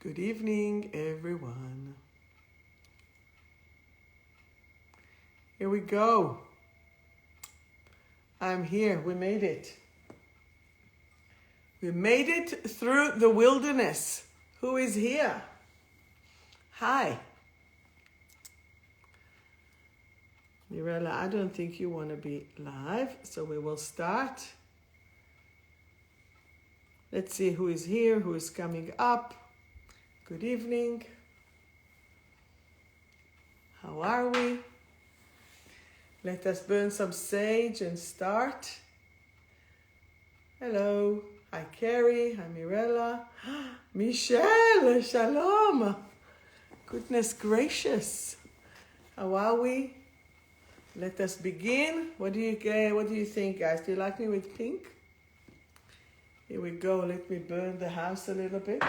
Good evening, everyone. Here we go. I'm here. We made it. We made it through the wilderness. Who is here? Hi. Mirella, I don't think you want to be live, so we will start. Let's see who is here, who is coming up. Good evening. How are we? Let us burn some sage and start. Hello. Hi, Carrie. Hi, Mirella. Michelle, shalom. Goodness gracious. How are we? Let us begin. What do you think, guys? Do you like me with pink? Here we go. Let me burn the house a little bit.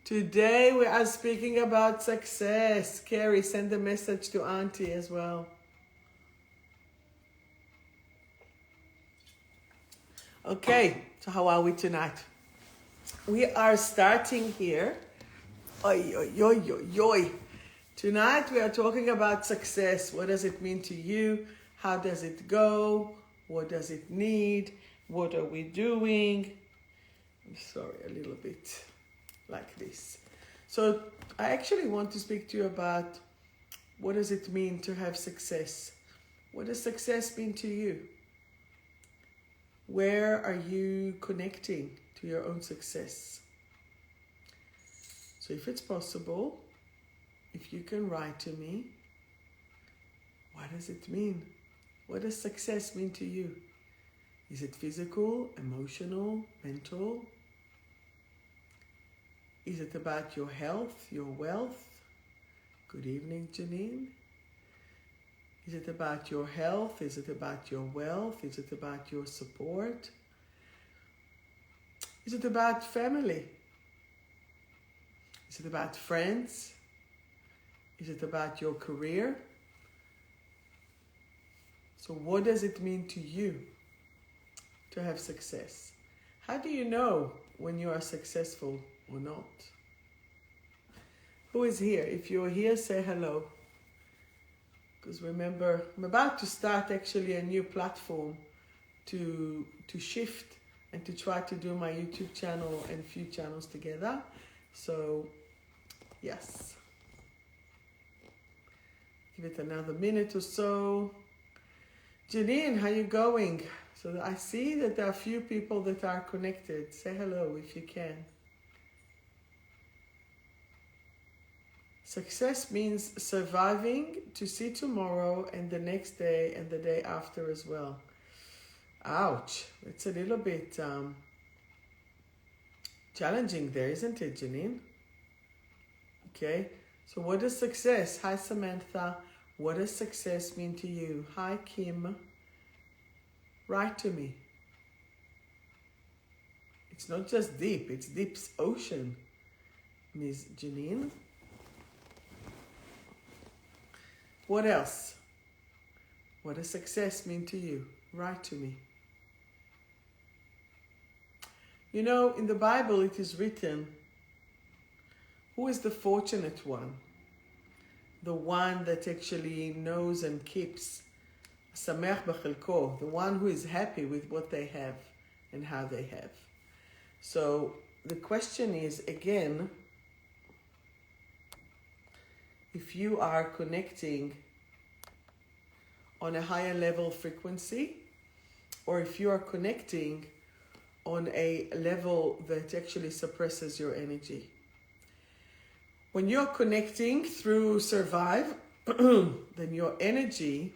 Today we are speaking about success. Carrie, send a message to Auntie as well. Okay, so how are we tonight? We are starting here. Oy, oy, oy, oy, oy. Tonight we are talking about success. What does it mean to you? How does it go? What does it need? What are we doing? I'm sorry, a little bit like this. So I actually want to speak to you about what does it mean to have success? What does success mean to you? Where are you connecting to your own success? So if it's possible, if you can write to me, what does it mean? What does success mean to you? Is it physical, emotional, mental? Is it about your health, your wealth? Good evening, Janine. Is it about your health? Is it about your wealth? Is it about your support? Is it about family? Is it about friends? Is it about your career? So what does it mean to you to have success? How do you know when you are successful or not? Who is here? If you're here, say hello. Because remember, I'm about to start actually a new platform to shift and to try to do my YouTube channel and a few channels together. So, yes. Give it another minute or so. Janine, how you going? So I see that there are a few people that are connected. Say hello if you can. Success means surviving to see tomorrow and the next day and the day after as well. Ouch. It's a little bit challenging there, isn't it, Janine? Okay. So what is success? Hi, Samantha. What does success mean to you? Hi, Kim. Write to me. It's not just deep. It's deep's ocean, Ms. Janine. What else? What does success mean to you? Write to me. You know, in the Bible it is written, who is the fortunate one? The one that actually knows and keeps 𝗪𝗪𝗪, the one who is happy with what they have and how they have. So the question is, again, if you are connecting on a higher level frequency, or if you are connecting on a level that actually suppresses your energy. When you're connecting through survive, then your energy,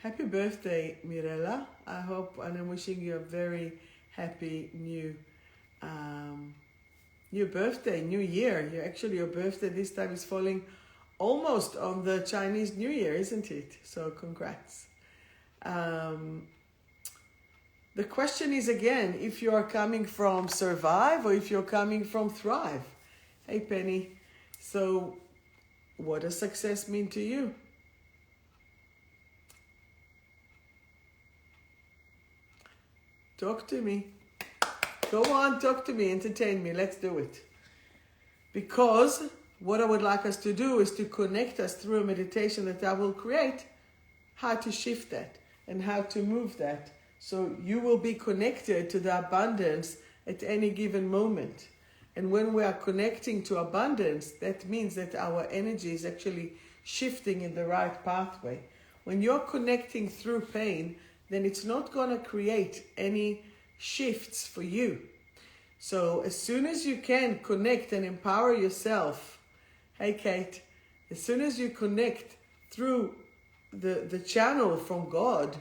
happy birthday, Mirella. I hope, and I'm wishing you a very happy new birthday, new year. Your birthday this time is falling almost on the Chinese New Year, isn't it? So congrats. The question is again, if you are coming from survive or if you're coming from thrive. Hey, Penny. So what does success mean to you? Talk to me. Go on, talk to me, entertain me. Let's do it. Because what I would like us to do is to connect us through a meditation that I will create, how to shift that and how to move that. So you will be connected to the abundance at any given moment. And when we are connecting to abundance, that means that our energy is actually shifting in the right pathway. When you're connecting through pain, then it's not going to create any shifts for you. So as soon as you can connect and empower yourself, hey Kate, as soon as you connect through the channel from God,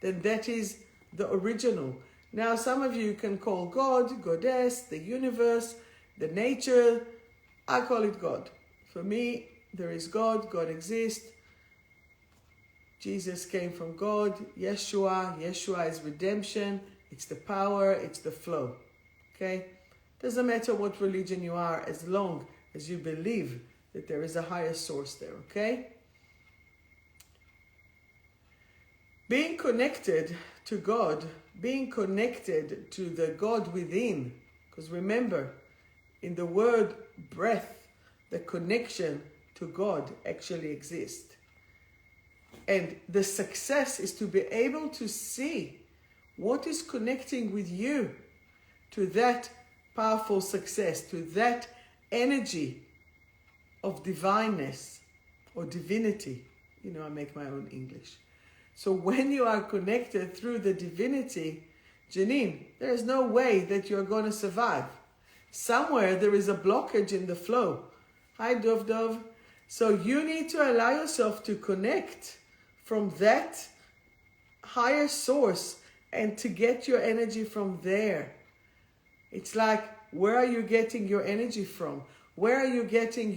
then that is the original. Now some of you can call God, Goddess, the universe, the nature. I call it God. For me, there is God, God exists. Jesus came from God, Yeshua is redemption, it's the power, it's the flow, okay? Doesn't matter what religion you are, as long as you believe that there is a higher source there, okay? Being connected to God, being connected to the God within, because remember, in the word breath, the connection to God actually exists. And the success is to be able to see what is connecting with you to that powerful success, to that energy of divineness or divinity. You know, I make my own English. So when you are connected through the divinity, Janine, there is no way that you're going to survive. Somewhere there is a blockage in the flow. Hi, 𝗵𝗵𝗹𝗳. So you need to allow yourself to connect from that higher source and to get your energy from there. It's like, where are you getting your energy from? Where are you getting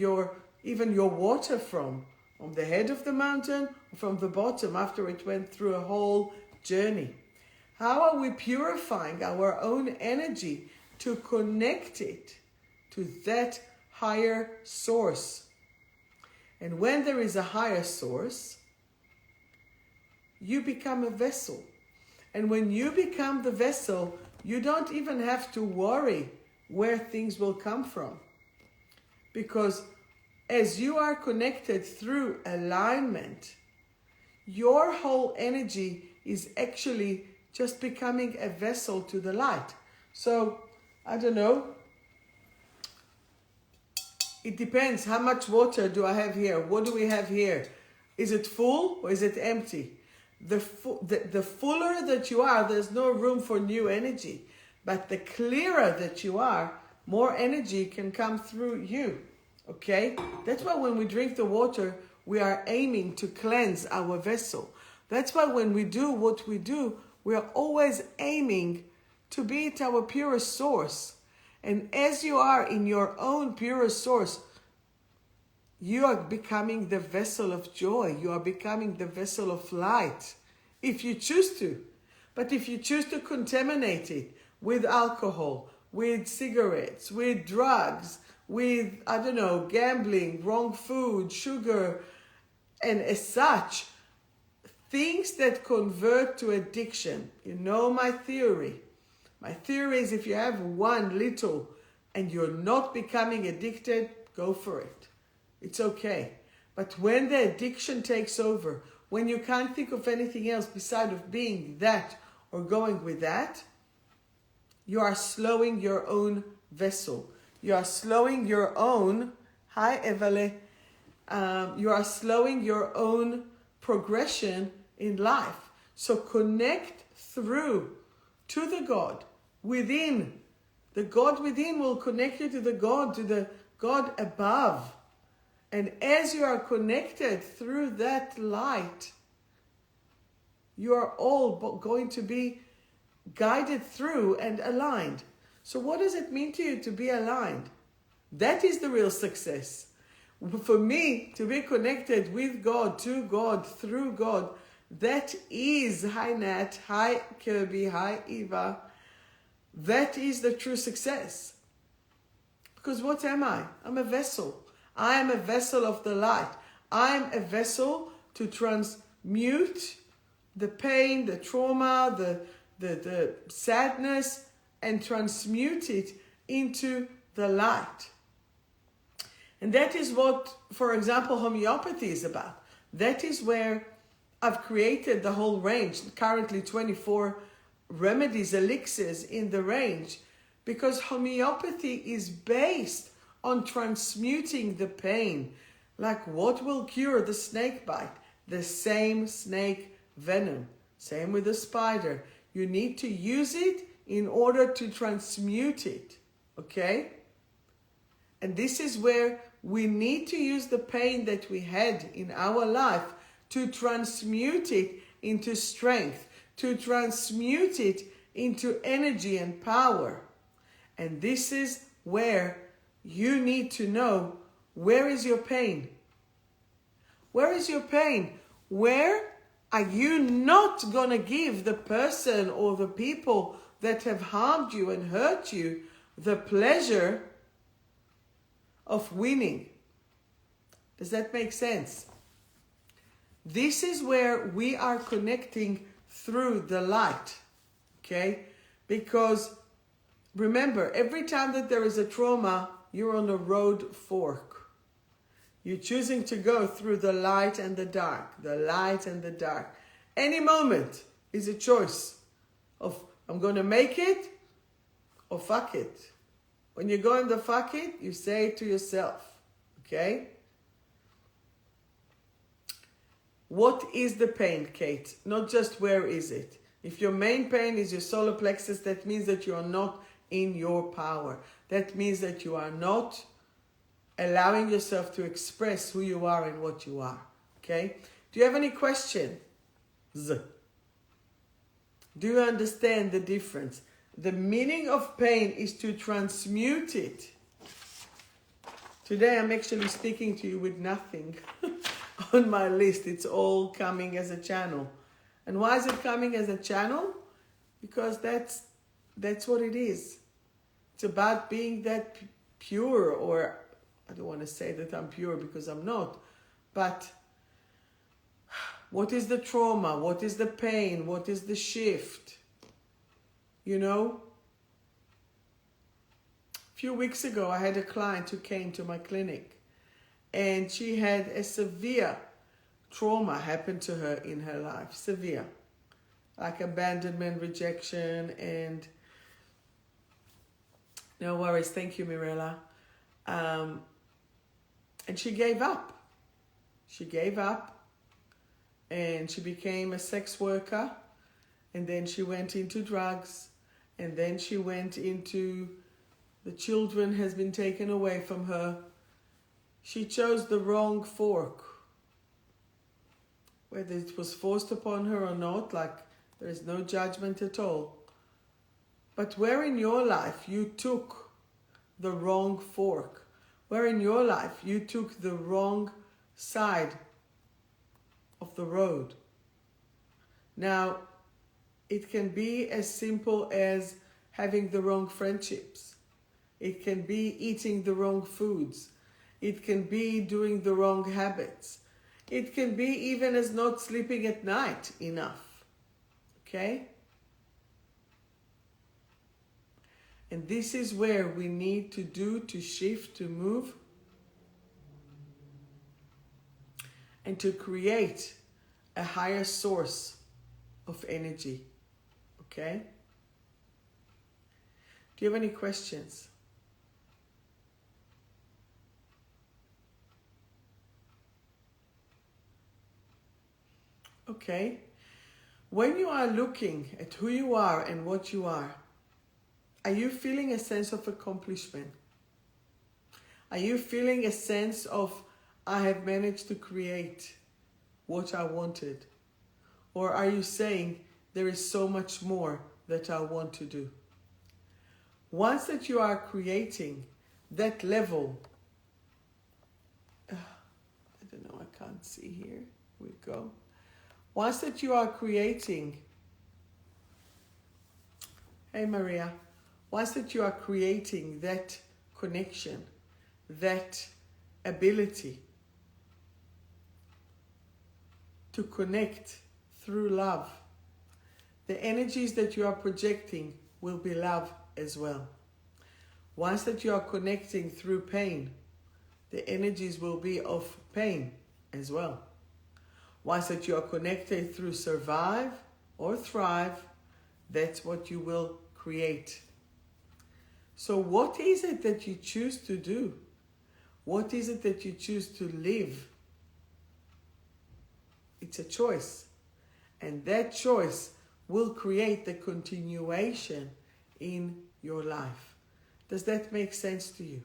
even your water from? On the head of the mountain or from the bottom after it went through a whole journey? How are we purifying our own energy to connect it to that higher source? And when there is a higher source, you become a vessel. And when you become the vessel, you don't even have to worry where things will come from. Because as you are connected through alignment, your whole energy is actually just becoming a vessel to the light. So, I don't know. It depends. How much water do I have here? What do we have here? Is it full or is it empty? The fuller that you are, there's no room for new energy. But the clearer that you are, more energy can come through you. Okay? That's why when we drink the water, we are aiming to cleanse our vessel. That's why when we do what we do, we are always aiming to be at our purest source. And as you are in your own purest source, you are becoming the vessel of joy. You are becoming the vessel of light, if you choose to. But if you choose to contaminate it with alcohol, with cigarettes, with drugs, with, I don't know, gambling, wrong food, sugar, and as such, things that convert to addiction. You know my theory. My theory is if you have one little and you're not becoming addicted, go for it. It's okay. But when the addiction takes over, when you can't think of anything else besides of being that or going with that, you are slowing your own vessel. You are slowing your own, hi 𝗵𝗵𝗃, you are slowing your own progression in life. So connect through to the God within. The God within will connect you to the God above. And as you are connected through that light, you are all going to be guided through and aligned. So what does it mean to you to be aligned? That is the real success. For me, to be connected with God, to God, through God, that is, hi Nat, hi Kirby, hi Eva, that is the true success. Because what am I? I'm a vessel. I am a vessel of the light. I am a vessel to transmute the pain, the trauma, the sadness, and transmute it into the light. And that is what, for example, homeopathy is about. That is where I've created the whole range, currently 24 remedies, elixirs in the range, because homeopathy is based on transmuting the pain. Like, what will cure the snake bite? The same snake venom. Same with the spider. You need to use it in order to transmute it. Okay? And this is where we need to use the pain that we had in our life to transmute it into strength, to transmute it into energy and power. And this is where you need to know, where is your pain? Where is your pain? Where are you not going to give the person or the people that have harmed you and hurt you the pleasure of winning? Does that make sense? This is where we are connecting through the light, okay? Because remember, every time that there is a trauma, you're on a road fork. You're choosing to go through the light and the dark, the light and the dark. Any moment is a choice of, I'm going to make it or fuck it. When you go in the fuck it, you say it to yourself, okay? What is the pain, Kate? Not just where is it. If your main pain is your solar plexus, that means that you are not in your power. That means that you are not allowing yourself to express who you are and what you are. Okay? Do you have any questions? Do you understand the difference? The meaning of pain is to transmute it. Today I'm actually speaking to you with nothing on my list. It's all coming as a channel. And why is it coming as a channel? Because that's what it is. It's about being that pure, or I don't want to say that I'm pure because I'm not. But what is the trauma? What is the pain? What is the shift? You know? A few weeks ago, I had a client who came to my clinic, and she had a severe trauma happen to her in her life. Severe. Like abandonment, rejection, and no worries. Thank you, Mirella. And she gave up. She gave up, and she became a sex worker, and then she went into drugs, and then she went into the children has been taken away from her. She chose the wrong fork. Whether it was forced upon her or not, like, there is no judgment at all. But where in your life you took the wrong fork, where in your life you took the wrong side of the road. Now, it can be as simple as having the wrong friendships. It can be eating the wrong foods. It can be doing the wrong habits. It can be even as not sleeping at night enough. Okay? And this is where we need to shift, to move, and to create a higher source of energy. Okay? Do you have any questions? Okay? When you are looking at who you are and what you are you feeling a sense of accomplishment? Are you feeling a sense of, I have managed to create what I wanted? Or are you saying, there is so much more that I want to do? Once that you are creating that level, I don't know, I can't see here. We go. Once that you are creating, hey Maria, once that you are creating that connection, that ability to connect through love, the energies that you are projecting will be love as well. Once that you are connecting through pain, the energies will be of pain as well. Once that you are connected through survive or thrive, that's what you will create. So what is it that you choose to do? What is it that you choose to live? It's a choice. And that choice will create the continuation in your life. Does that make sense to you?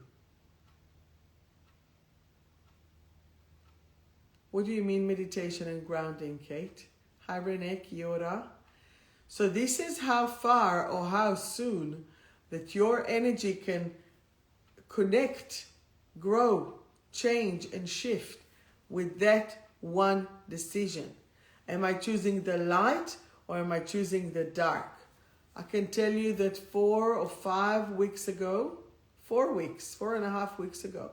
What do you mean meditation and grounding, Kate? Hi Renee, kia ora. So this is how far or how soon that your energy can connect, grow, change and shift with that one decision. Am I choosing the light or am I choosing the dark? I can tell you that 4 or 5 weeks ago, 4.5 weeks ago,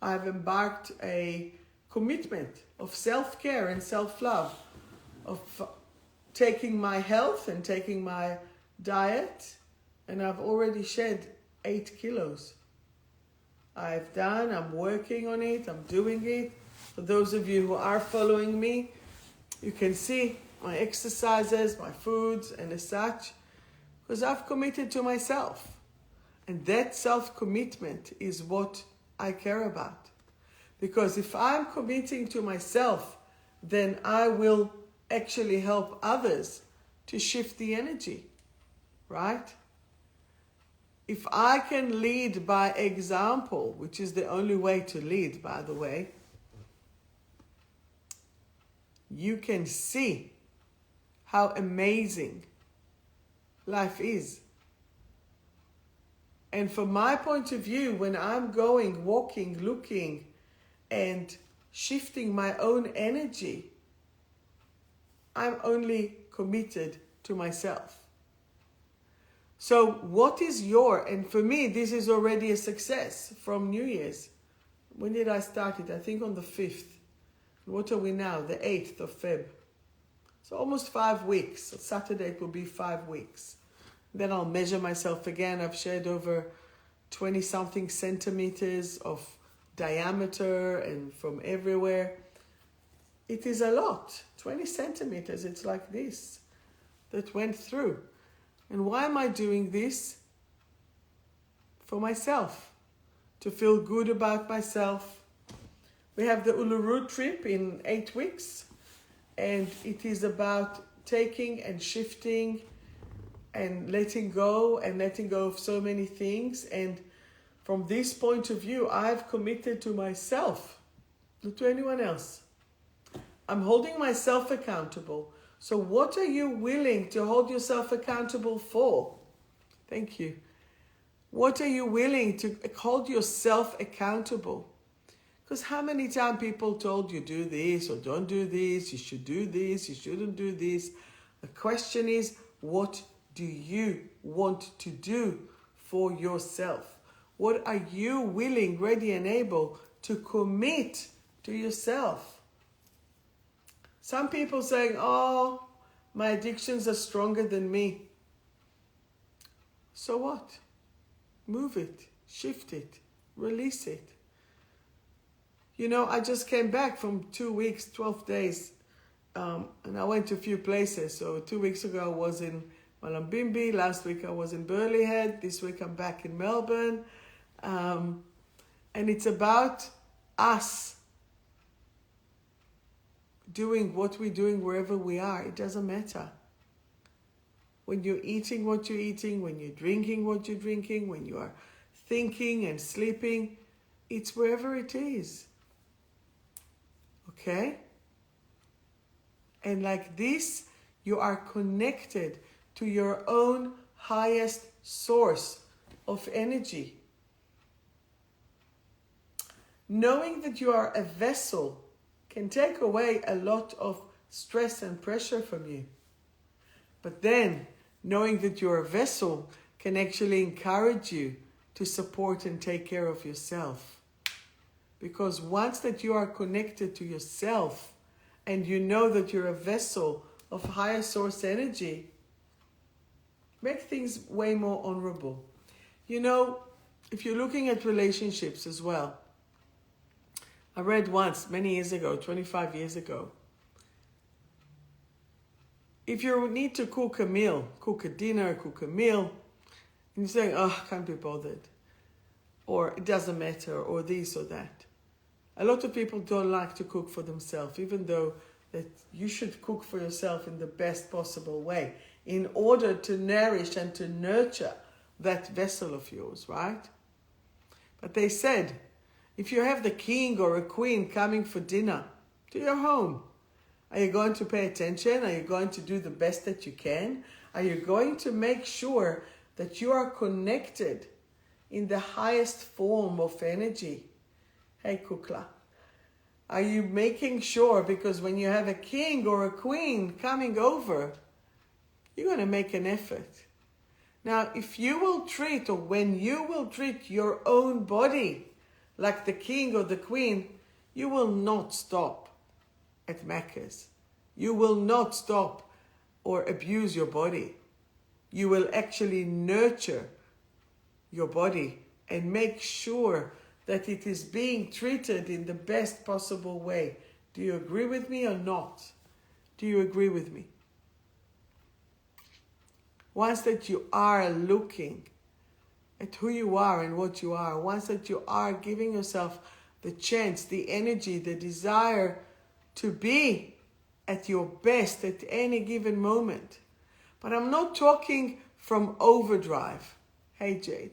I have embarked a commitment of self-care and self-love, of taking my health and taking my diet, and I've already shed 8 kilos. I'm working on it, I'm doing it. For those of you who are following me, you can see my exercises, my foods, and as such, because I've committed to myself. And that self-commitment is what I care about. Because if I'm committing to myself, then I will actually help others to shift the energy, right? If I can lead by example, which is the only way to lead, by the way, you can see how amazing life is. And from my point of view, when I'm going, walking, looking, and shifting my own energy, I'm only committed to myself. So what is and for me, this is already a success from New Year's. When did I start it? I think on the 5th. What are we now? The 8th of Feb. So almost 5 weeks. So Saturday it will be 5 weeks. Then I'll measure myself again. I've shed over 20-something centimeters of diameter and from everywhere. It is a lot. 20 centimeters, it's like this, that went through. And why am I doing this? For myself. To feel good about myself. We have the Uluru trip in 8 weeks. And it is about taking and shifting and letting go of so many things. And from this point of view, I've committed to myself, not to anyone else. I'm holding myself accountable. So what are you willing to hold yourself accountable for? Thank you. What are you willing to hold yourself accountable? Because how many times people told you do this or don't do this, you should do this, you shouldn't do this. The question is, what do you want to do for yourself? What are you willing, ready and able to commit to yourself? Some people saying, oh, my addictions are stronger than me. So what? Move it, shift it, release it. You know, I just came back from 2 weeks, 12 days, and I went to a few places. So 2 weeks ago I was in 𝗪𝗵𝘁, last week I was in 𝗵𝗵𝗁, this week I'm back in Melbourne. And it's about us doing what we're doing wherever we are. It doesn't matter. When you're eating what you're eating, when you're drinking what you're drinking, when you are thinking and sleeping, it's wherever it is. Okay? And like this, you are connected to your own highest source of energy. Knowing that you are a vessel can take away a lot of stress and pressure from you. But then, knowing that you're a vessel can actually encourage you to support and take care of yourself. Because once that you are connected to yourself and you know that you're a vessel of higher source energy, Make things way more honorable. You know, if you're looking at relationships as well, I read once, many years ago, 25 years ago, if you need to cook a meal, cook a dinner, cook a meal, and you're saying, oh, I can't be bothered, or it doesn't matter, or this or that. A lot of people don't like to cook for themselves, even though that you should cook for yourself in the best possible way in order to nourish and to nurture that vessel of yours, right? But they said, if you have the king or a queen coming for dinner to your home, are you going to pay attention? Are you going to do the best that you can? Are you going to make sure that you are connected in the highest form of energy? Hey, Kukla. Are you making sure, because when you have a king or a queen coming over, you're going to make an effort. Now, if you will treat, or when you will treat your own body like the king or the queen, you will not stop at 𝗪𝗁𝘁. You will not stop or abuse your body. You will actually nurture your body and make sure that it is being treated in the best possible way. Do you agree with me or not? Do you agree with me? Once that you are looking at who you are and what you are, once that you are giving yourself the chance, the energy, the desire to be at your best at any given moment. But I'm not talking from overdrive. Hey, Jade.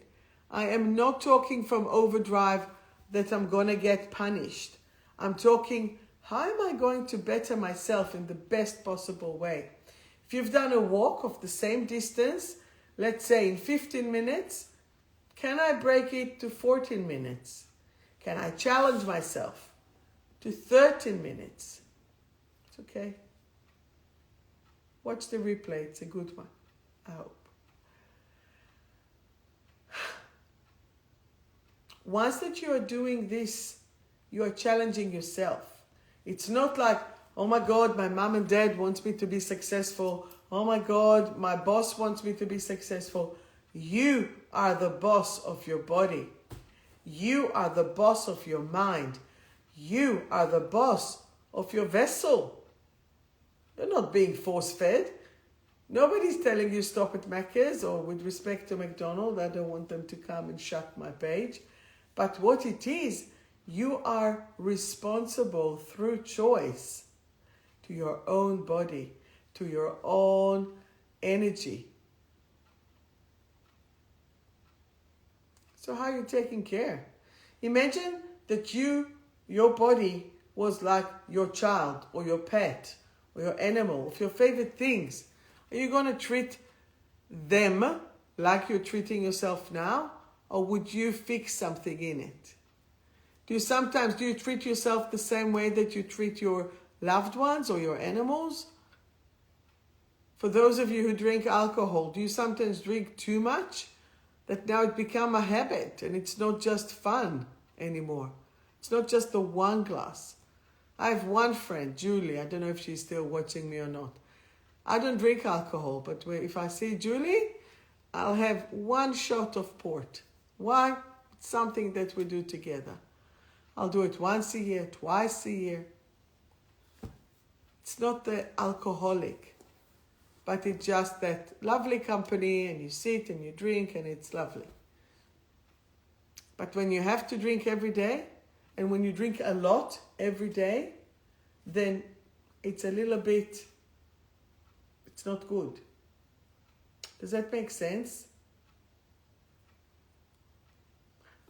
I am not talking from overdrive that I'm going to get punished. I'm talking, how am I going to better myself in the best possible way? If you've done a walk of the same distance, let's say in 15 minutes, can I break it to 14 minutes? Can I challenge myself to 13 minutes? It's okay. Watch the replay. It's a good one, I hope. Once that you are doing this, you are challenging yourself. It's not like, oh my God, my mom and dad wants me to be successful. Oh my God, my boss wants me to be successful. You are the boss of your body. You are the boss of your mind. You are the boss of your vessel. You're not being force-fed. Nobody's telling you stop at Macca's, or with respect to McDonald's, I don't want them to come and shut my page. But what it is, you are responsible through choice to your own body, to your own energy. So how are you taking care? Imagine that your body was like your child or your pet or your animal, of your favorite things. Are you going to treat them like you're treating yourself now? Or would you fix something in it? Do you treat yourself the same way that you treat your loved ones or your animals? For those of you who drink alcohol, do you sometimes drink too much? That now it become a habit and it's not just fun anymore. It's not just the one glass. I have one friend, Julie. I don't know if she's still watching me or not. I don't drink alcohol, but if I see Julie, I'll have one shot of port. Why? It's something that we do together. I'll do it once a year, twice a year. It's not the alcoholic, but it's just that lovely company, and you sit and you drink and it's lovely. But when you have to drink every day, and when you drink a lot every day, then it's a little bit, it's not good. Does that make sense?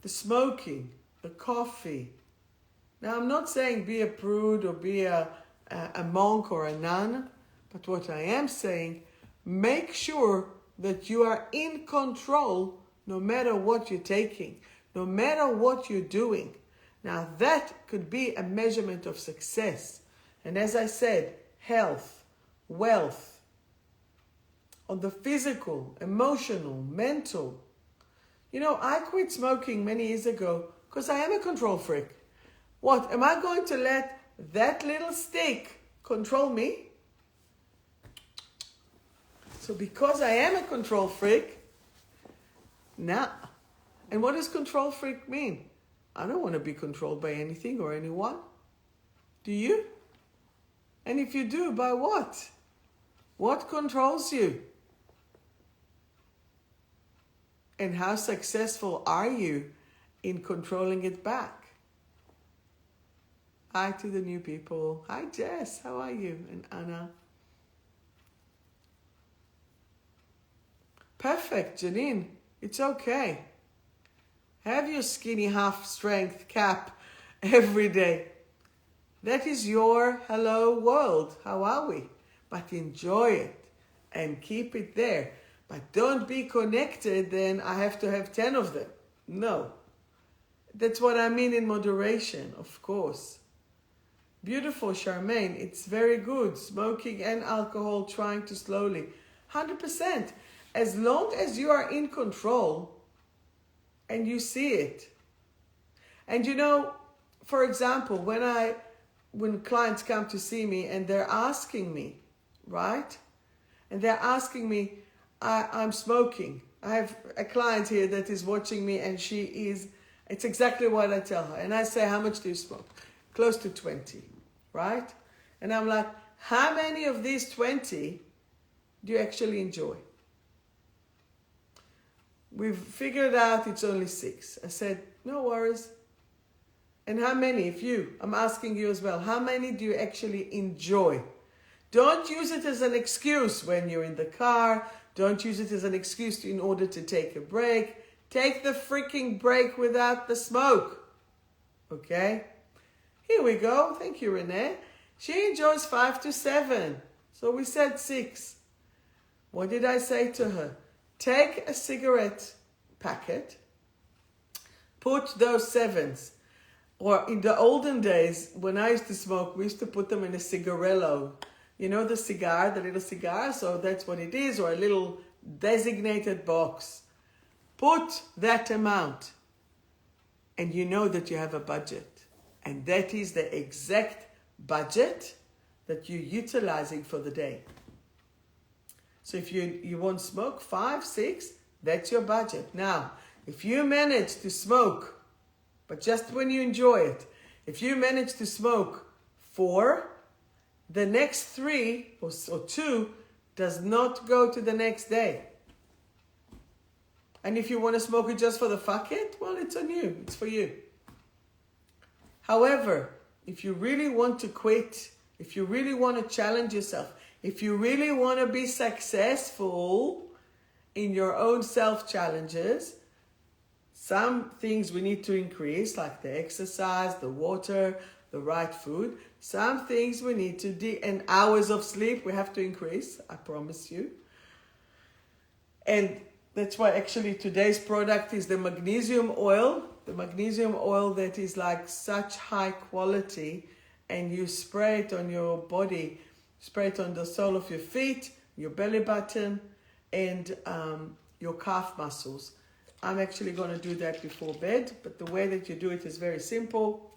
The smoking, the coffee. Now, I'm not saying be a prude or be a monk or a nun, but what I am saying, make sure that you are in control no matter what you're taking, no matter what you're doing. Now, that could be a measurement of success. And as I said, health, wealth, on the physical, emotional, mental. You know, I quit smoking many years ago because I am a control freak. What, am I going to let that little stick control me? So because I am a control freak, nah. And what does control freak mean? I don't want to be controlled by anything or anyone. Do you? And if you do, by what? What controls you? And how successful are you in controlling it back? Hi to the new people. Hi Jess, how are you? And Anna. Perfect, Janine. It's okay. Have your skinny half strength cap every day. That is your hello world. How are we? But enjoy it and keep it there. But don't be connected, then I have to have 10 of them. No. That's what I mean in moderation, of course. Beautiful, Charmaine. It's very good. Smoking and alcohol, trying to slowly. 100%. As long as you are in control and you see it. And you know, for example, when clients come to see me and they're asking me, right? And they're asking me, I'm smoking. I have a client here that is watching me and it's exactly what I tell her. And I say, how much do you smoke? Close to 20, right? And I'm like, how many of these 20 do you actually enjoy? We've figured out it's only 6. I said, no worries. And how many, I'm asking you as well, how many do you actually enjoy? Don't use it as an excuse when you're in the car. Don't use it as an excuse in order to take a break. Take the freaking break without the smoke. Okay? Here we go. Thank you, Renee. She enjoys 5 to 7. So we said 6. What did I say to her? Take a cigarette packet. Put those 7s. Or in the olden days, when I used to smoke, we used to put them in a cigarello. You know the cigar, the little cigar? So that's what it is, or a little designated box. Put that amount. And you know that you have a budget. And that is the exact budget that you're utilizing for the day. So if you want to smoke 5, 6, that's your budget. Now, if you manage to smoke, but just when you enjoy it, if you manage to smoke 4, the next 3 or 2 does not go to the next day. And if you want to smoke it just for the fuck it, well, it's on you. It's for you. However, if you really want to quit, if you really want to challenge yourself, if you really want to be successful in your own self-challenges, some things we need to increase, like the exercise, the water, the right food. Some things we need to and hours of sleep we have to increase, I promise you. And that's why actually today's product is the magnesium oil. The magnesium oil that is like such high quality, and you spray it on your body, spray it on the sole of your feet, your belly button, and your calf muscles. I'm actually going to do that before bed, but the way that you do it is very simple.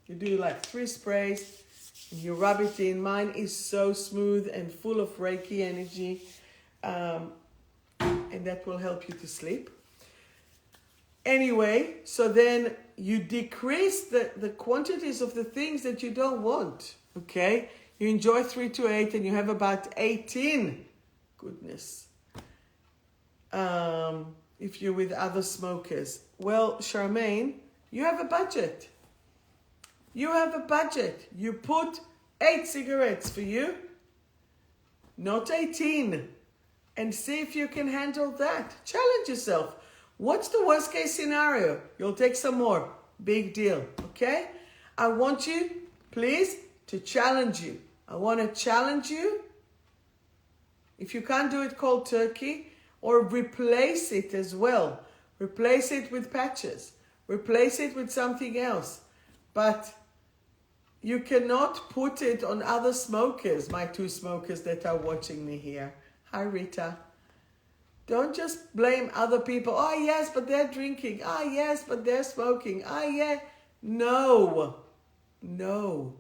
You do like 3 sprays, and you rub it in. Mine is so smooth and full of Reiki energy, and that will help you to sleep. Anyway, so then you decrease the quantities of the things that you don't want, okay? You enjoy 3 to 8 and you have about 18. Goodness. If you're with other smokers. Well, Charmaine, you have a budget. You have a budget. You put 8 cigarettes for you, not 18. And see if you can handle that. Challenge yourself. What's the worst case scenario? You'll take some more. Big deal. Okay? I want you, please, to challenge you. I want to challenge you. If you can't do it cold turkey, or replace it as well. Replace it with patches. Replace it with something else. But you cannot put it on other smokers, my 2 smokers that are watching me here. Hi, Rita. Don't just blame other people. Oh, yes, but they're drinking. Ah, yes, but they're smoking. Ah, yeah. No. No.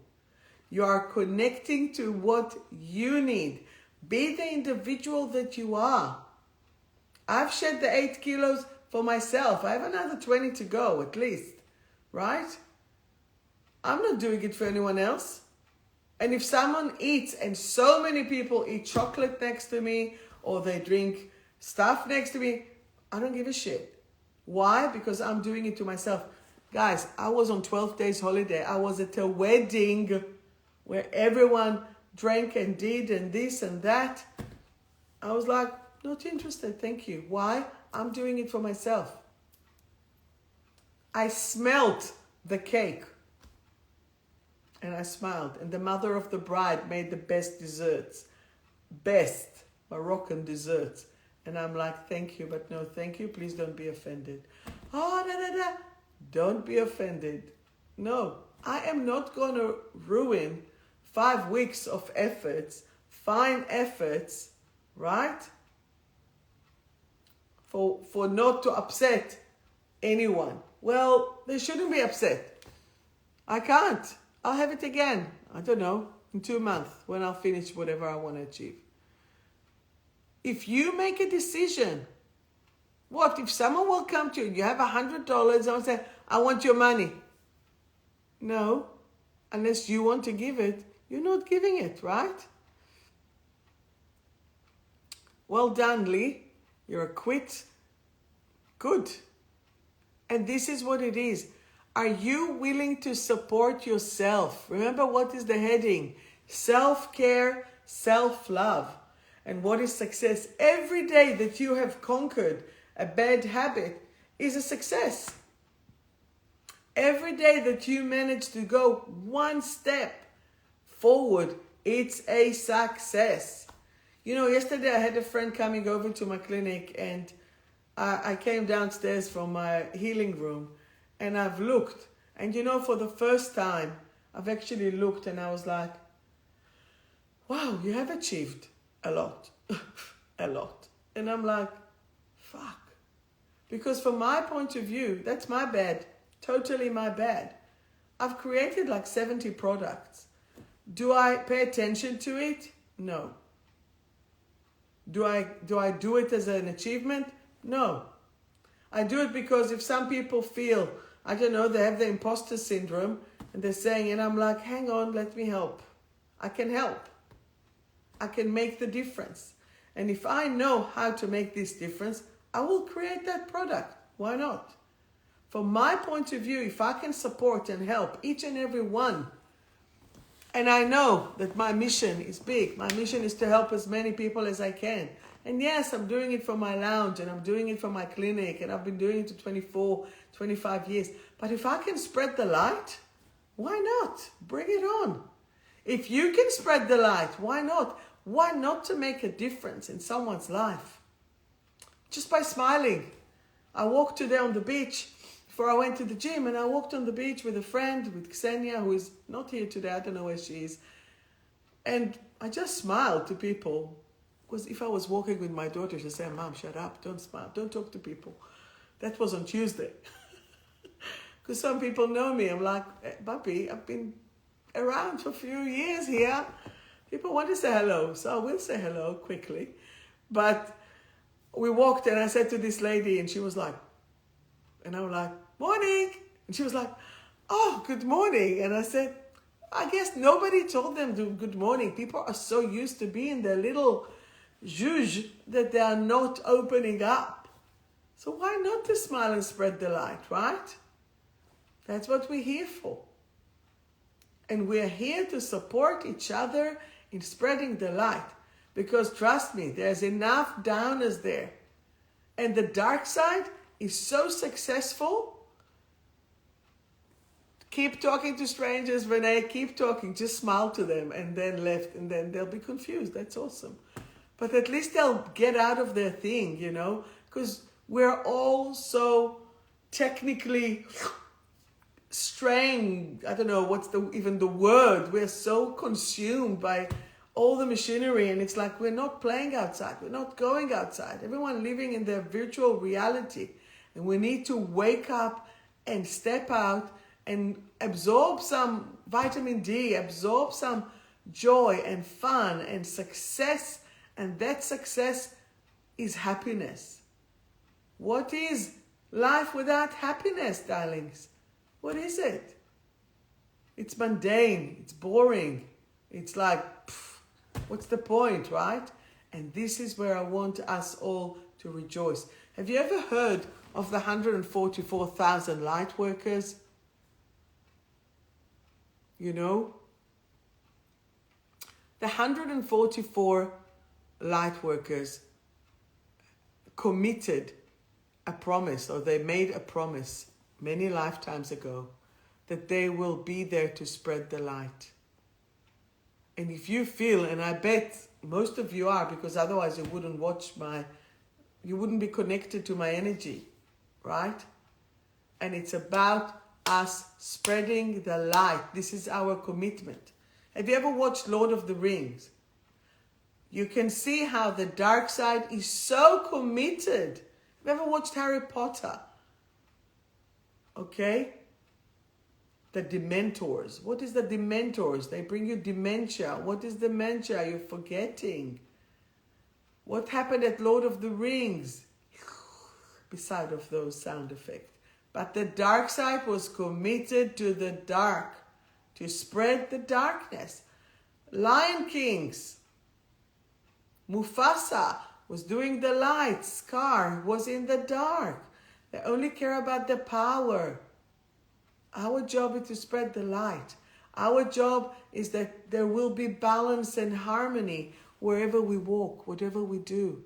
You are connecting to what you need. Be the individual that you are. I've shed the 8 kilos for myself. I have another 20 to go at least, right? I'm not doing it for anyone else. And if someone eats, and so many people eat chocolate next to me, or they drink stuff next to me, I don't give a shit. Why? Because I'm doing it to myself. Guys, I was on 12 days holiday. I was at a wedding where everyone drank and did and this and that. I was like, not interested, thank you. Why? I'm doing it for myself. I smelled the cake and I smiled. And the mother of the bride made the best desserts. Best Moroccan desserts. And I'm like, thank you, but no thank you. Please don't be offended. Oh, da, da, da. Don't be offended. No, I am not going to ruin 5 weeks of efforts, fine efforts, right? For not to upset anyone. Well, they shouldn't be upset. I can't. I'll have it again. I don't know, in 2 months when I'll finish whatever I want to achieve. If you make a decision, what if someone will come to you, you have $100 and will say, I want your money. No, unless you want to give it, you're not giving it, right? Well done, Lee. You're a quit. Good. And this is what it is. Are you willing to support yourself? Remember, what is the heading? Self-care, self-love. And what is success? Every day that you have conquered a bad habit is a success. Every day that you manage to go one step forward, it's a success. You know, yesterday I had a friend coming over to my clinic, and I came downstairs from my healing room and I've looked. And you know, for the first time, I've actually looked and I was like, wow, you have achieved a lot. A lot. And I'm like, fuck. Because from my point of view, that's my bad. Totally my bad. I've created like 70 products. Do I pay attention to it? No. Do I do it as an achievement? No. I do it because if some people feel, I don't know, they have the imposter syndrome and they're saying, and I'm like, hang on, let me help. I can help. I can make the difference. And if I know how to make this difference, I will create that product. Why not? From my point of view, if I can support and help each and every one, and I know that my mission is big. My mission is to help as many people as I can. And yes, I'm doing it for my lounge and I'm doing it for my clinic and I've been doing it for 24, 25 years. But if I can spread the light, why not? Bring it on. If you can spread the light, why not? Why not to make a difference in someone's life? Just by smiling. I walked today on the beach before I went to the gym, and I walked on the beach with a friend, with Ksenia, who is not here today. I don't know where she is. And I just smiled to people. Because if I was walking with my daughter, she'd say, Mom, shut up, don't smile, don't talk to people. That was on Tuesday. Because some people know me. I'm like, hey, Papi, I've been around for a few years here. People want to say hello, so I will say hello quickly. But we walked and I said to this lady, and she was like, and I was like, morning. And she was like, oh, good morning. And I said, I guess nobody told them to good morning. People are so used to being their little zhuzh that they are not opening up. So why not to smile and spread the light, right? That's what we're here for. And we're here to support each other in spreading the light. Because trust me, there's enough downers there. And the dark side is so successful. Keep talking to strangers, Renee, keep talking. Just smile to them and then left, and then they'll be confused. That's awesome. But at least they'll get out of their thing, you know, because we're all so technically strained. I don't know what's even the word. We're so consumed by all the machinery, and it's like we're not playing outside. We're not going outside. Everyone living in their virtual reality. And we need to wake up and step out and absorb some vitamin D, absorb some joy and fun and success And that success is happiness. What is life without happiness, darlings? What is it? It's mundane, it's boring. It's like, what's the point, right? And this is where I want us all to rejoice. Have you ever heard of the 144,000 light workers? You know? The 144 light workers committed a promise, or they made a promise many lifetimes ago, that they will be there to spread the light. And if you feel, and I bet most of you are, because otherwise you wouldn't you wouldn't be connected to my energy, right? And it's about us spreading the light. This is our commitment. Have you ever watched Lord of the Rings? You can see how the dark side is so committed. Have you ever watched Harry Potter? Okay? The Dementors. What is the Dementors? They bring you dementia. What is dementia? You're forgetting. What happened at Lord of the Rings? Beside of those sound effects. But the dark side was committed to the dark, to spread the darkness. Lion Kings. Mufasa was doing the light. Scar was in the dark. They only care about the power. Our job is to spread the light. Our job is that there will be balance and harmony wherever we walk, whatever we do.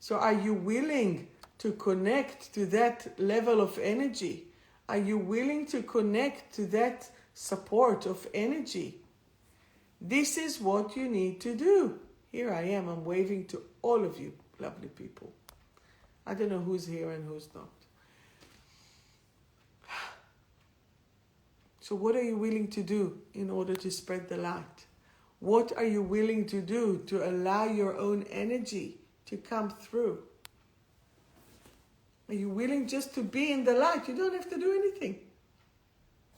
So are you willing to connect to that level of energy? Are you willing to connect to that support of energy? This is what you need to do. Here I am, I'm waving to all of you, lovely people. I don't know who's here and who's not. So what are you willing to do in order to spread the light? What are you willing to do to allow your own energy to come through? Are you willing just to be in the light? You don't have to do anything.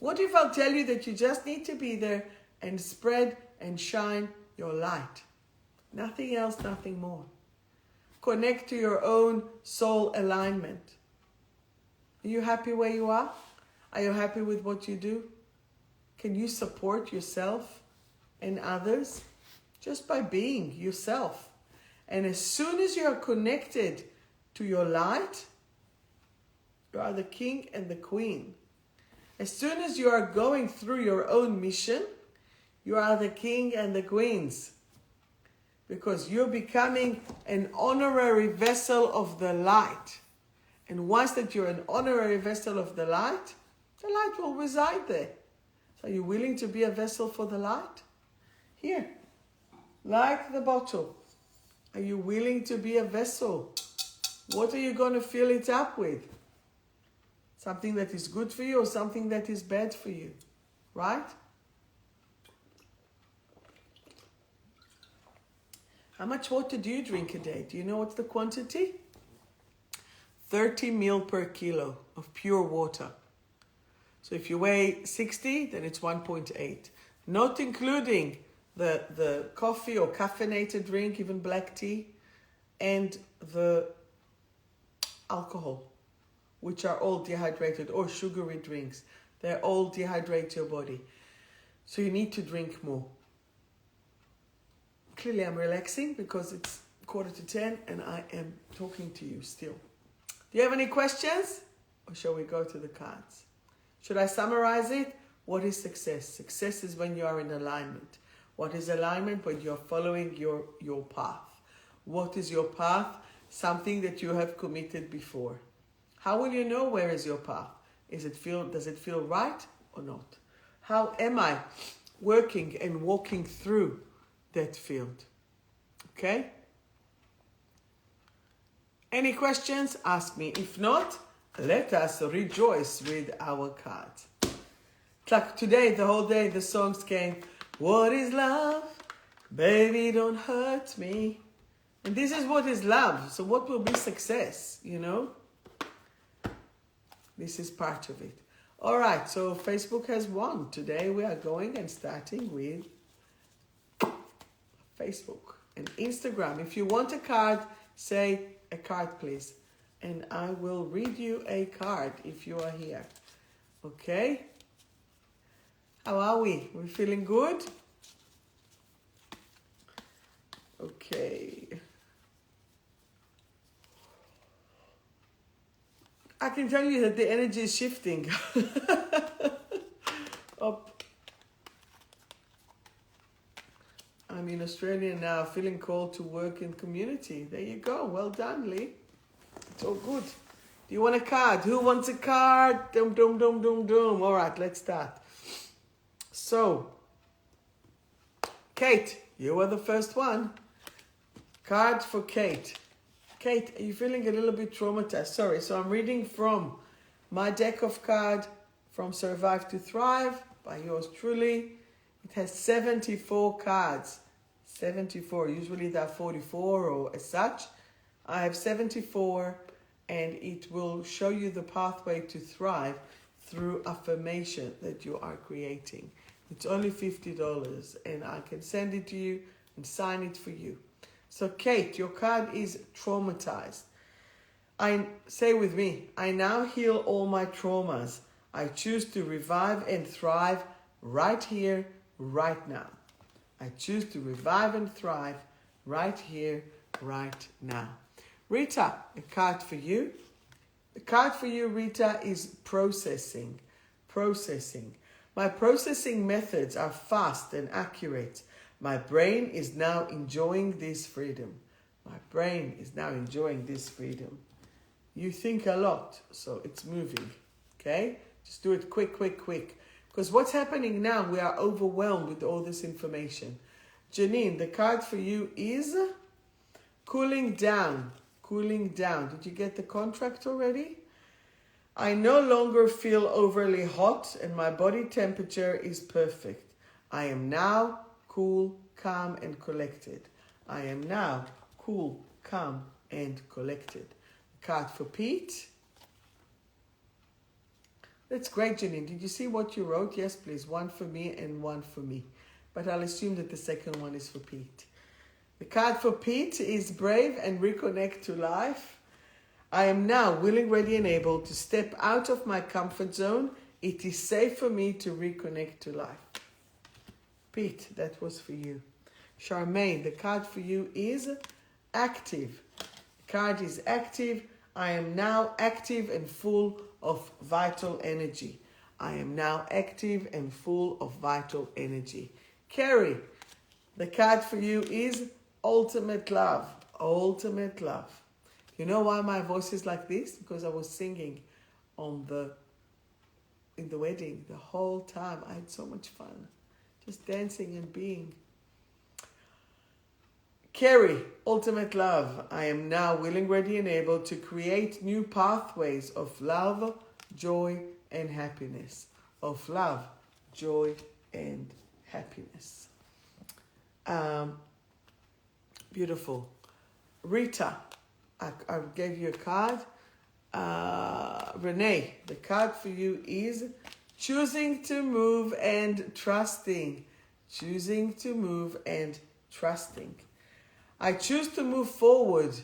What if I'll tell you that you just need to be there and spread and shine your light? Nothing else, nothing more. Connect to your own soul alignment. Are you happy where you are? Are you happy with what you do? Can you support yourself and others just by being yourself? And as soon as you are connected to your light, you are the king and the queen. As soon as you are going through your own mission, you are the king and the queens. Because you're becoming an honorary vessel of the light. And once that you're an honorary vessel of the light will reside there. So are you willing to be a vessel for the light? Here, like the bottle. Are you willing to be a vessel? What are you going to fill it up with? Something that is good for you or something that is bad for you? Right? How much water do you drink a day? Do you know what's the quantity? 30 ml per kilo of pure water. So if you weigh 60, then it's 1.8. Not including the coffee or caffeinated drink, even black tea, and the alcohol, which are all dehydrated, or sugary drinks. They all dehydrate your body. So you need to drink more. Clearly I'm relaxing because it's 9:45 and I am talking to you still. Do you have any questions? Or shall we go to the cards? Should I summarize it? What is success? Success is when you are in alignment. What is alignment? When you're following your path. What is your path? Something that you have committed before. How will you know where is your path? Does it feel right or not? How am I working and walking through that field? Okay? Any questions? Ask me. If not, let us rejoice with our cards. It's like today, the whole day, the songs came. What is love? Baby, don't hurt me. And this is what is love. So what will be success, you know? This is part of it. All right, so Facebook has won. Today we are going and starting with Facebook. and Instagram. If you want a card, say a card, please. And I will read you a card if you are here. Okay? How are we? We feeling good? Okay. I can tell you that the energy is shifting. Up. I'm in Australia now, feeling called to work in community. There you go. Well done, Lee. It's all good. Do you want a card? Who wants a card? Dum, dum, dum, dum, dum. All right, let's start. So, Kate, you are the first one. Card for Kate. Kate, are you feeling a little bit traumatized? Sorry, so I'm reading from my deck of cards from Survive to Thrive by yours truly. It has 74 cards. 74. Usually there are 44 or as such. I have 74, and it will show you the pathway to thrive through affirmation that you are creating. It's only $50, and I can send it to you and sign it for you. So, Kate, your card is traumatized. Say with me, I now heal all my traumas. I choose to revive and thrive right here, right now. I choose to revive and thrive right here, right now. Rita, a card for you. The card for you, Rita, is processing. Processing. My processing methods are fast and accurate. My brain is now enjoying this freedom. My brain is now enjoying this freedom. You think a lot, so it's moving. Okay? Just do it quick, quick, quick. Because what's happening now, we are overwhelmed with all this information. Janine, the card for you is cooling down. Cooling down. Did you get the contract already? I no longer feel overly hot and my body temperature is perfect. I am now cool, calm, and collected. I am now cool, calm, and collected. Card for Pete. That's great, Janine. Did you see what you wrote? Yes, please. One for me and one for me. But I'll assume that the second one is for Pete. The card for Pete is brave and reconnect to life. I am now willing, ready, and able to step out of my comfort zone. It is safe for me to reconnect to life. Pete, that was for you. Charmaine, the card for you is active. The card is active. I am now active and full of vital energy. I am now active and full of vital energy. Carrie, the card for you is ultimate love. Ultimate love. You know why my voice is like this? Because I was singing in the wedding the whole time. I had so much fun. Just dancing and being. Carrie, ultimate love. I am now willing, ready, and able to create new pathways of love, joy, and happiness. Of love, joy, and happiness. Beautiful. Rita, I gave you a card. Renee, the card for you is choosing to move and trusting. Choosing to move and trusting. I choose to move forward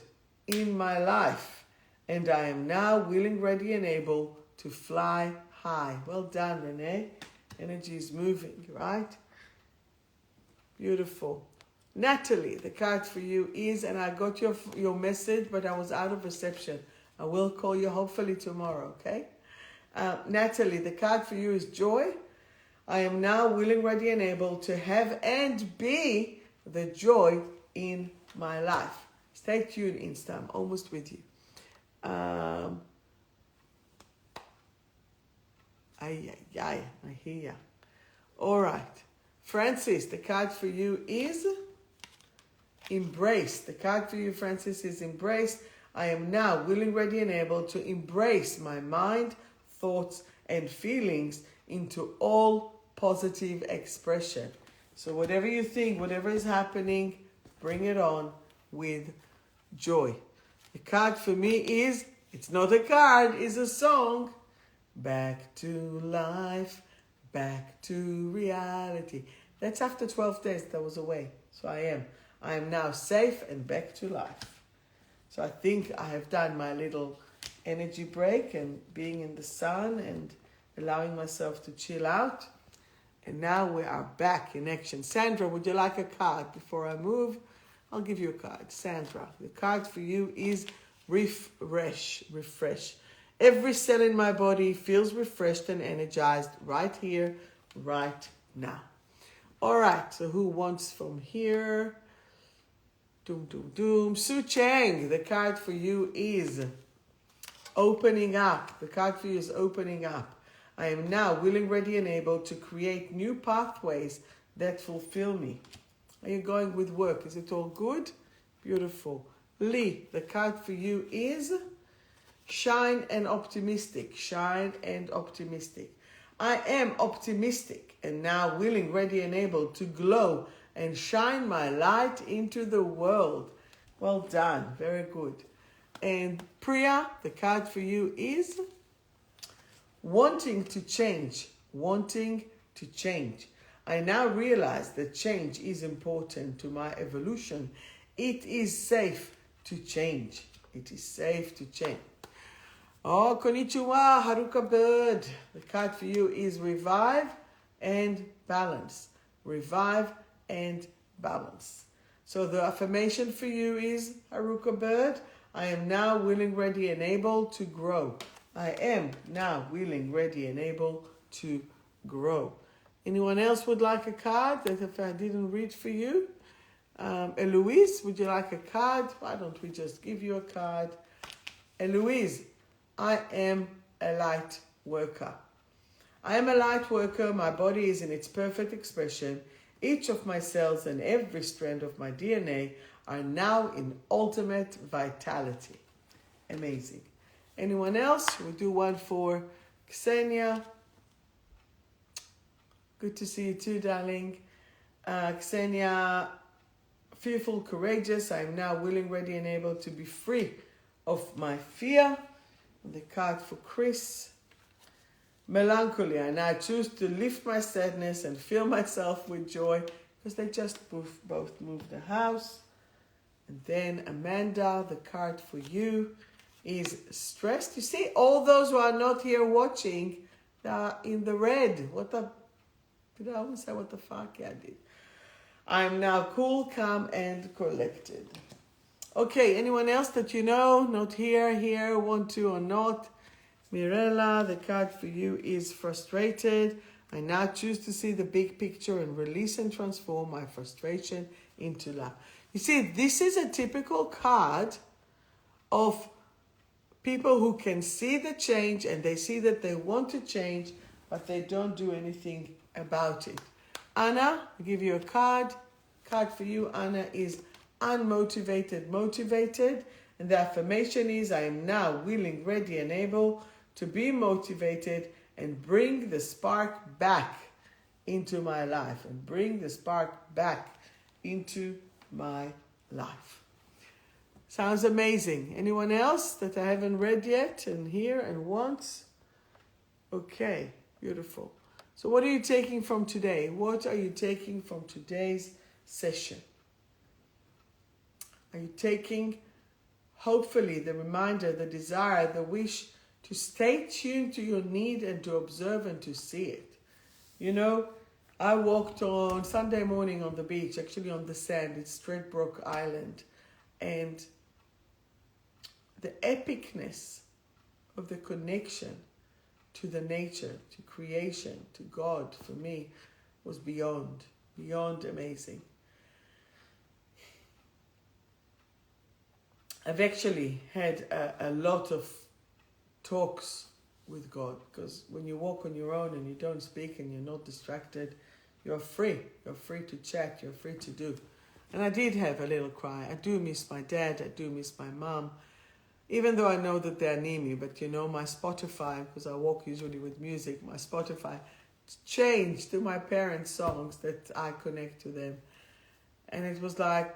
in my life, and I am now willing, ready, and able to fly high. Well done, Renee. Energy is moving, right? Beautiful. Natalie, the card for you is, and I got your message, but I was out of reception. I will call you hopefully tomorrow, okay? Natalie, the card for you is joy. I am now willing, ready, and able to have and be the joy in my life. Stay tuned, Insta. I'm almost with you. I hear ya. All right. Francis, the card for you is embrace. The card for you, Francis, is embrace. I am now willing, ready, and able to embrace my mind, thoughts, and feelings into all positive expression. So whatever you think, whatever is happening, bring it on with joy. The card for me is, it's not a card, it's a song. Back to life, back to reality. That's after 12 days that I was away. So I am. I am now safe and back to life. So I think I have done my little energy break and being in the sun and allowing myself to chill out. And now we are back in action. Sandra, would you like a card before I move? I'll give you a card. Sandra, the card for you is refresh. Every cell in my body feels refreshed and energized right here, right now. All right, so who wants from here? Sue Chang, the card for you is opening up. The card for you is opening up. I am now willing, ready, and able to create new pathways that fulfill me. Are you going with work? Is it all good? Beautiful. Lee, the card for you is shine and optimistic. Shine and optimistic. I am optimistic and now willing, ready, and able to glow and shine my light into the world. Well done. Very good. And Priya, the card for you is wanting to change. Wanting to change. I now realize that change is important to my evolution. It is safe to change. It is safe to change. Oh, konnichiwa, Haruka Bird. The card for you is revive and balance. Revive and balance. So the affirmation for you is, Haruka Bird, I am now willing, ready, and able to grow. I am now willing, ready, and able to grow. Anyone else would like a card that if I didn't read for you? Eloise, would you like a card? Why don't we just give you a card? Eloise, I am a light worker. I am a light worker. My body is in its perfect expression. Each of my cells and every strand of my DNA are now in ultimate vitality. Amazing. Anyone else? We'll do one for Ksenia. Good to see you too, darling. Ksenia, fearful, courageous. I am now willing, ready, and able to be free of my fear. The card for Chris. Melancholy. I now choose to lift my sadness and fill myself with joy because they just both moved the house. And then Amanda, the card for you is stressed. You see, all those who are not here watching, they are in the red. Did I almost say what the fuck? Yeah, I did. I'm now cool, calm, and collected. Okay, anyone else that you know, not here, want to or not? Mirella, the card for you is frustrated. I now choose to see the big picture and release and transform my frustration into love. You see, this is a typical card of people who can see the change and they see that they want to change, but they don't do anything about it. Anna, I'll give you a card. Card for you, Anna, is unmotivated, motivated. And the affirmation is, I am now willing, ready, and able to be motivated and bring the spark back into my life. And bring the spark back into my life. Sounds amazing. Anyone else that I haven't read yet and here and wants? Okay, beautiful. So what are you taking from today? What are you taking from today's session? Are you taking, hopefully, the reminder, the desire, the wish to stay tuned to your need and to observe and to see it? You know, I walked on Sunday morning on the beach, actually on the sand. It's Stradbroke Island. And the epicness of the connection to the nature, to creation, to God, for me, was beyond amazing. I've actually had a lot of talks with God, because when you walk on your own and you don't speak and you're not distracted, you're free. You're free to chat. You're free to do. And I did have a little cry. I do miss my dad. I do miss my mom. Even though I know that they're near me, but you know, my Spotify, because I walk usually with music, my Spotify changed to my parents' songs that I connect to them. And it was like,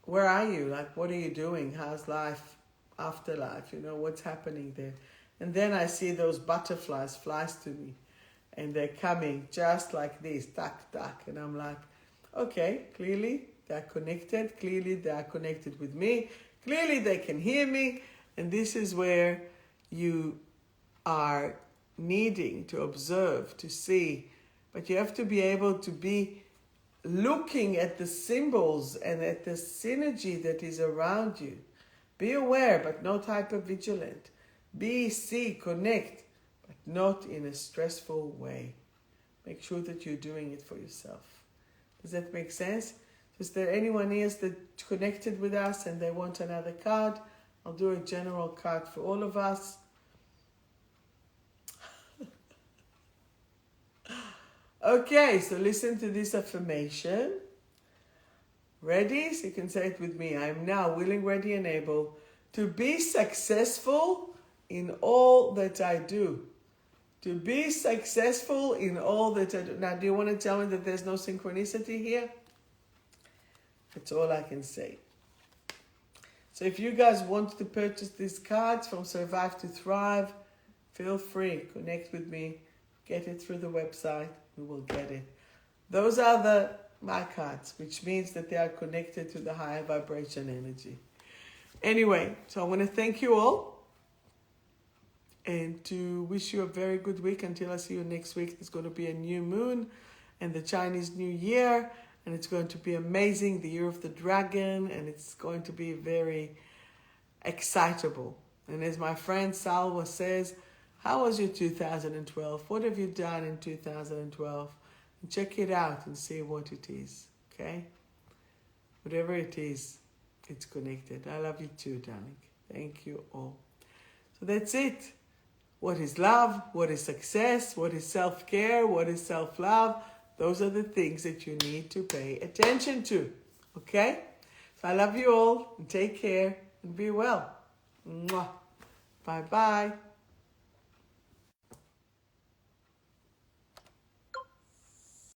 where are you? Like, what are you doing? How's life, afterlife? You know, what's happening there? And then I see those butterflies flies to me, and they're coming just like this, tuck, tuck. And I'm like, okay, clearly they're connected. Clearly, they are connected with me. Clearly, they can hear me. And this is where you are needing to observe, to see. But you have to be able to be looking at the symbols and at the synergy that is around you. Be aware, but not hyper-vigilant. Be, see, connect, but not in a stressful way. Make sure that you're doing it for yourself. Does that make sense? Is there anyone else that connected with us and they want another card? I'll do a general card for all of us. Okay, so listen to this affirmation. Ready? So you can say it with me. I am now willing, ready, and able to be successful in all that I do. To be successful in all that I do. Now, do you want to tell me that there's no synchronicity here? That's all I can say. So if you guys want to purchase these cards from Survive to Thrive, feel free. Connect with me. Get it through the website. We will get it. Those are my cards, which means that they are connected to the higher vibration energy. Anyway, so I want to thank you all and to wish you a very good week until I see you next week. There's going to be a new moon and the Chinese New Year, and it's going to be amazing, the year of the dragon, and it's going to be very excitable. And as my friend Salwa says, how was your 2012? What have you done in 2012? And check it out and see what it is, okay? Whatever it is, it's connected. I love you too, darling. Thank you all. So that's it. What is love? What is success? What is self-care? What is self-love? Those are the things that you need to pay attention to, okay? So I love you all, and take care, and be well. Mwah. Bye-bye.